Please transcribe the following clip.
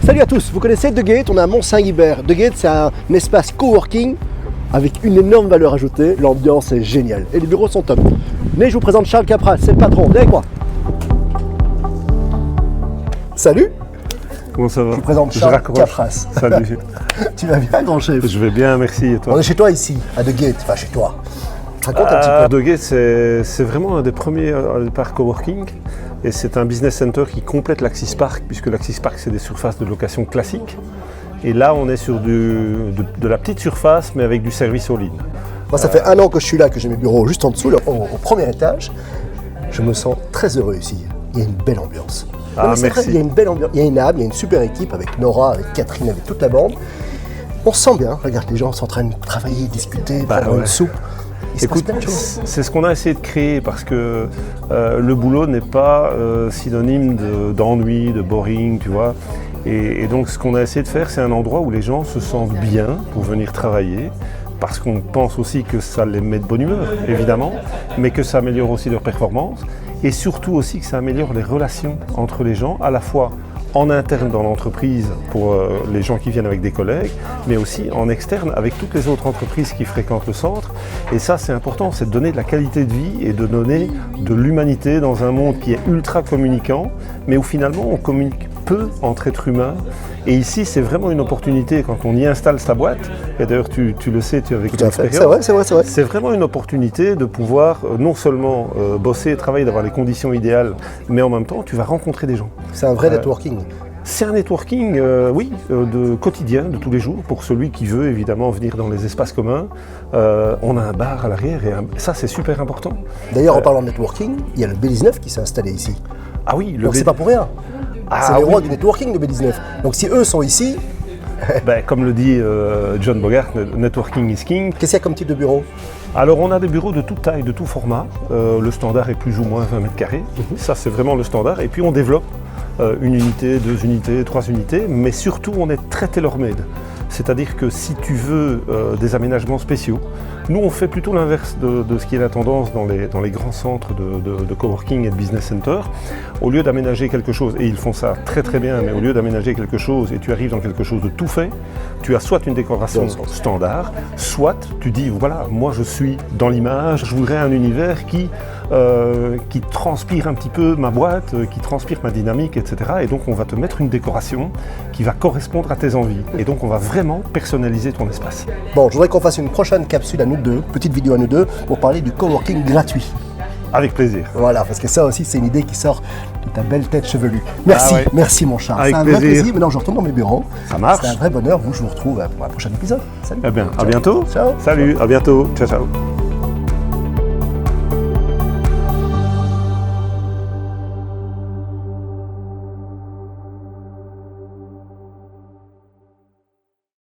Salut à tous, vous connaissez The Gate, on est à Mont-Saint-Guibert. The Gate, c'est un espace coworking avec une énorme valeur ajoutée. L'ambiance est géniale et les bureaux sont top. Mais je vous présente Charles Capral, c'est le patron. Viens avec moi. Salut. Comment ça va? Je vous présente Charles Capras. Salut. Tu vas bien, grand chef? Je vais bien, merci. Et toi? On est chez toi ici, à The Gate, enfin chez toi. Raconte un petit peu. The Gate, c'est vraiment un des premiers parcs coworking. Et c'est un business center qui complète l'Axis Park, puisque l'Axis Park, c'est des surfaces de location classiques. Et là, on est sur de la petite surface, mais avec du service en ligne. Moi, ça fait un an que je suis là, que j'ai mes bureaux juste en dessous, au premier étage. Je me sens très heureux ici. Il y a une belle ambiance. Ah, merci. Vrai, il y a une belle ambiance, il y a une âme, il y a une super équipe avec Nora, avec Catherine, avec toute la bande. On se sent bien. Regarde, les gens sont en train de travailler, discuter, prendre une soupe. Écoute, c'est ce qu'on a essayé de créer parce que le boulot n'est pas synonyme d'ennui, de boring, tu vois. Et donc ce qu'on a essayé de faire, c'est un endroit où les gens se sentent bien pour venir travailler, parce qu'on pense aussi que ça les met de bonne humeur, évidemment, mais que ça améliore aussi leur performance, et surtout aussi que ça améliore les relations entre les gens, à la fois en interne dans l'entreprise pour les gens qui viennent avec des collègues, mais aussi en externe avec toutes les autres entreprises qui fréquentent le centre. Et ça, c'est important, c'est de donner de la qualité de vie et de donner de l'humanité dans un monde qui est ultra communicant, mais où finalement on communique peu entre êtres humains. Et ici, c'est vraiment une opportunité quand on y installe sa boîte, et d'ailleurs tu le sais, tu as vécu l'expérience. C'est vrai. C'est vraiment une opportunité de pouvoir non seulement bosser, travailler, d'avoir les conditions idéales, mais en même temps, tu vas rencontrer des gens. C'est un vrai networking. C'est un networking, oui, de quotidien, de tous les jours, pour celui qui veut évidemment venir dans les espaces communs. On a un bar à l'arrière et ça, c'est super important. D'ailleurs, en parlant de networking, il y a le B19 qui s'est installé ici. Ah oui, donc c'est pas pour rien. C'est les rois du networking, le B19. Donc si eux sont ici... comme le dit John Bogart, networking is king. Qu'est-ce qu'il y a comme type de bureau? Alors on a des bureaux de toute taille, de tout format. Le standard est plus ou moins 20 mètres carrés. Ça, c'est vraiment le standard. Et puis on développe une unité, 2 unités, 3 unités, mais surtout on est très tailor-made. C'est-à-dire que si tu veux des aménagements spéciaux, nous on fait plutôt l'inverse de ce qui est la tendance dans les grands centres de coworking et de business center. Au lieu d'aménager quelque chose, et ils font ça très très bien, mais au lieu d'aménager quelque chose et tu arrives dans quelque chose de tout fait, tu as soit une décoration standard, soit tu dis voilà, moi je suis dans l'image, je voudrais un univers qui transpire un petit peu ma boîte, qui transpire ma dynamique, etc. Et donc on va te mettre une décoration qui va correspondre à tes envies. Et donc on va vraiment personnaliser ton espace. Bon, je voudrais qu'on fasse une prochaine capsule à nous deux, petite vidéo à nous deux, pour parler du coworking gratuit. Avec plaisir. Voilà, parce que ça aussi, c'est une idée qui sort de ta belle tête chevelue. Merci, merci mon Charles. Avec c'est un plaisir. vrai plaisir. Maintenant, je retourne dans mes bureaux. Ça marche. C'est un vrai bonheur. Vous, je vous retrouve pour un prochain épisode. Salut. Eh bien, à bientôt. Ciao. Salut, à bientôt. Ciao, ciao.